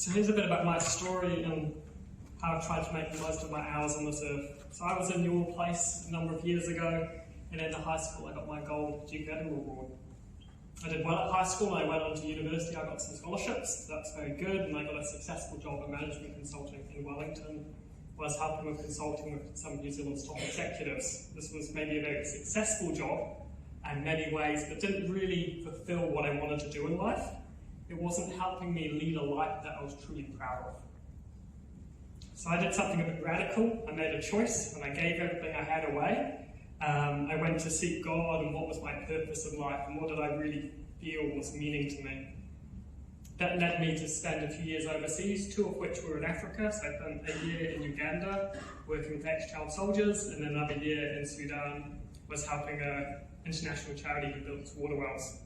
So here's a bit about my story and how I've tried to make the most of my hours on this earth. So I was in your place a number of years ago, and in high school I got my gold Duke Edinburgh Award. I did well at high school, and I went on to university. I got some scholarships, so that's very good, and I got a successful job in management consulting in Wellington. I was helping with consulting with some of New Zealand's top executives. This was maybe a very successful job in many ways, but didn't really fulfill what I wanted to do in life. It wasn't helping me lead a life that I was truly proud of. So I did something a bit radical. I made a choice, and I gave everything I had away. I went to seek God and what was my purpose in life, and what did I really feel was meaning to me. That led me to spend a few years overseas, 2 of which were in Africa. So I spent a year in Uganda working with ex-child soldiers, and another year in Sudan was helping an international charity who built water wells.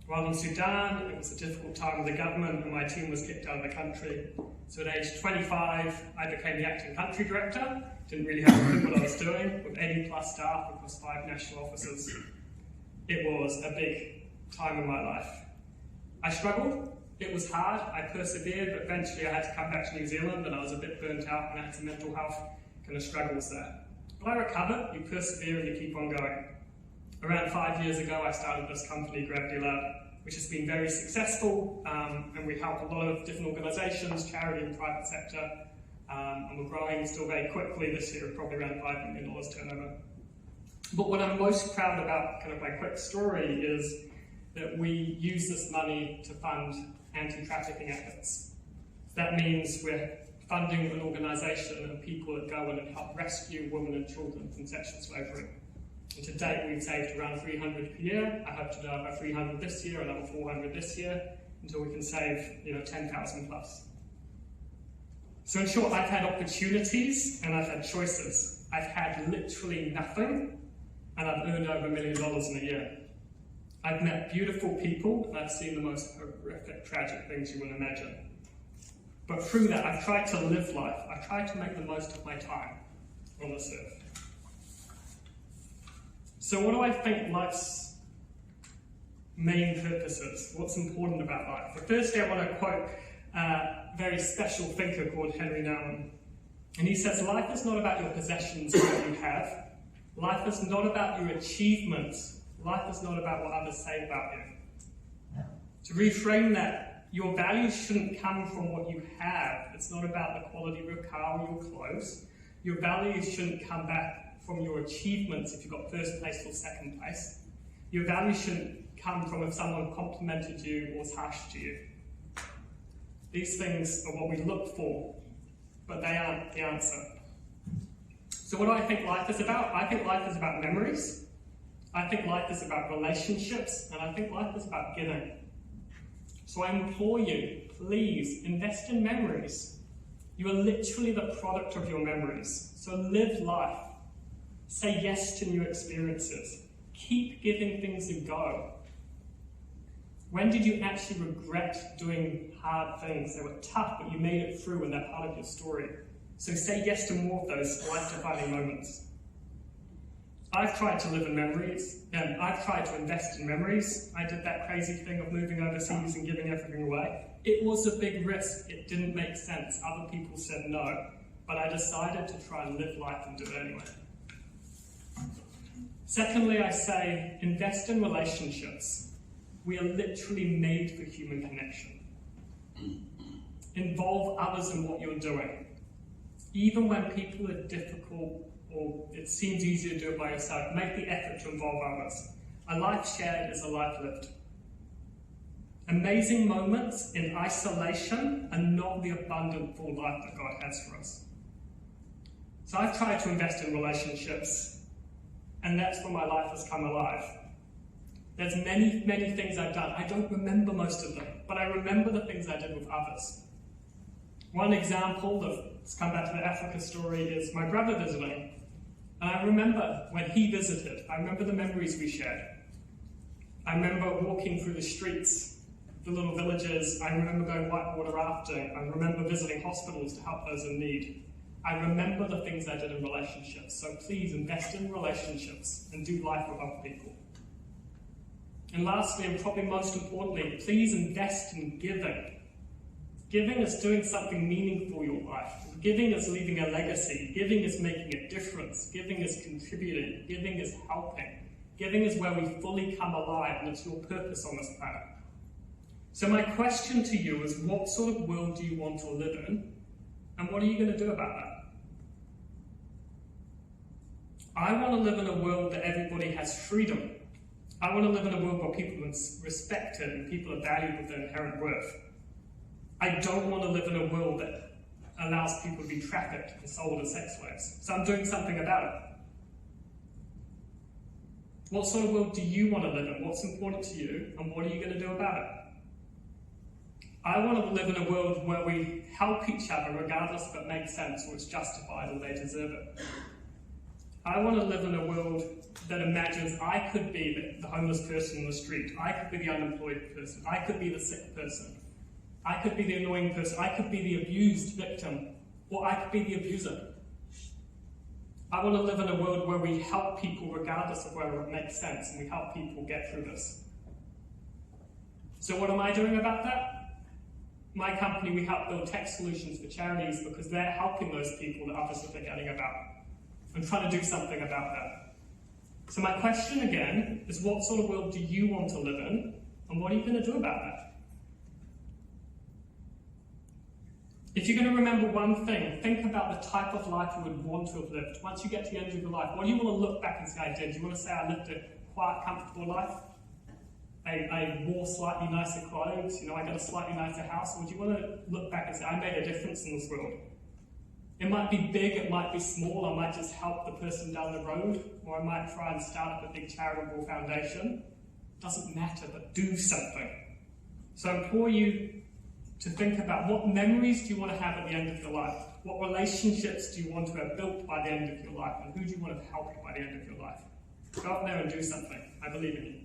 While in Sudan, it was a difficult time with the government, and my team was kicked out of the country. So at age 25, I became the acting country director. Didn't really have a clue what I was doing, with 80+ staff across 5 national offices. It was a big time in my life. I struggled. It was hard. I persevered, but eventually I had to come back to New Zealand, and I was a bit burnt out, and I had some mental health kind of struggles there. But I recovered. You persevere and you keep on going. Around 5 years ago, I started this company, Gravity Lab, which has been very successful, and we help a lot of different organisations, charity and private sector, and we're growing still very quickly this year, probably around $5 million turnover. But what I'm most proud about, kind of my quick story, is that we use this money to fund anti-trafficking efforts. That means we're funding an organisation and people that go in and help rescue women and children from sexual slavery. And to date, we've saved around 300 per year. I hope to do about 300 this year, another 400 this year, until we can save 10,000 plus. So in short, I've had opportunities and I've had choices. I've had literally nothing, and I've earned over $1 million in a year. I've met beautiful people, and I've seen the most horrific, tragic things you would imagine. But through that, I've tried to live life. I've tried to make the most of my time on this earth. So what do I think life's main purpose is? What's important about life? But firstly, I want to quote a very special thinker called Henry Nouwen. And he says, life is not about your possessions or what you have. Life is not about your achievements. Life is not about what others say about you. To reframe that, your value shouldn't come from what you have. It's not about the quality of your car or your clothes. Your values shouldn't come back from your achievements if you got first place or second place. Your value shouldn't come from if someone complimented you or was harsh to you. These things are what we look for, but they aren't the answer. So what do I think life is about? I think life is about memories. I think life is about relationships, and I think life is about giving. So I implore you, please invest in memories. You are literally the product of your memories. So live life. Say yes to new experiences. Keep giving things a go. When did you actually regret doing hard things? They were tough, but you made it through, and they're part of your story. So say yes to more of those life-defining moments. I've tried to live in memories, and I've tried to invest in memories. I did that crazy thing of moving overseas and giving everything away. It was a big risk. It didn't make sense. Other people said no, but I decided to try and live life and do it anyway. Secondly, I say invest in relationships. We are literally made for human connection. Involve others in what you're doing. Even when people are difficult or it seems easier to do it by yourself, make the effort to involve others. A life shared is a life lived. Amazing moments in isolation are not the abundant full life that God has for us. So I've tried to invest in relationships, and that's where my life has come alive. There's many, many things I've done. I don't remember most of them, but I remember the things I did with others. One example, let's come back to the Africa story, is my brother visiting. And I remember when he visited, I remember the memories we shared. I remember walking through the streets, the little villages. I remember going whitewater rafting. I remember visiting hospitals to help those in need. I remember the things I did in relationships. So please invest in relationships and do life with other people. And lastly, and probably most importantly, please invest in giving. Giving is doing something meaningful in your life. Giving is leaving a legacy. Giving is making a difference. Giving is contributing. Giving is helping. Giving is where we fully come alive, and it's your purpose on this planet. So my question to you is, what sort of world do you want to live in, and what are you going to do about that? I want to live in a world that everybody has freedom. I want to live in a world where people are respected and people are valued with their inherent worth. I don't want to live in a world that allows people to be trafficked and sold as sex slaves. So I'm doing something about it. What sort of world do you want to live in? What's important to you, and what are you going to do about it? I want to live in a world where we help each other regardless if it makes sense or it's justified or they deserve it. I want to live in a world that imagines I could be the homeless person on the street, I could be the unemployed person, I could be the sick person, I could be the annoying person, I could be the abused victim, or I could be the abuser. I want to live in a world where we help people regardless of whether it makes sense, and we help people get through this. So what am I doing about that? My company, we help build tech solutions for charities because they're helping those people that others are forgetting about. I'm trying to do something about that. So my question again is, what sort of world do you want to live in, and what are you going to do about that? If you're going to remember one thing, think about the type of life you would want to have lived. Once you get to the end of your life, what do you want to look back and say I did? Do you want to say I lived a quiet, comfortable life? I wore slightly nicer clothes, I got a slightly nicer house? Or do you want to look back and say I made a difference in this world? It might be big, it might be small, I might just help the person down the road, or I might try and start up a big charitable foundation. Doesn't matter, but do something. So I implore you to think about, what memories do you want to have at the end of your life? What relationships do you want to have built by the end of your life? And who do you want to help you by the end of your life? Go out there and do something. I believe in you.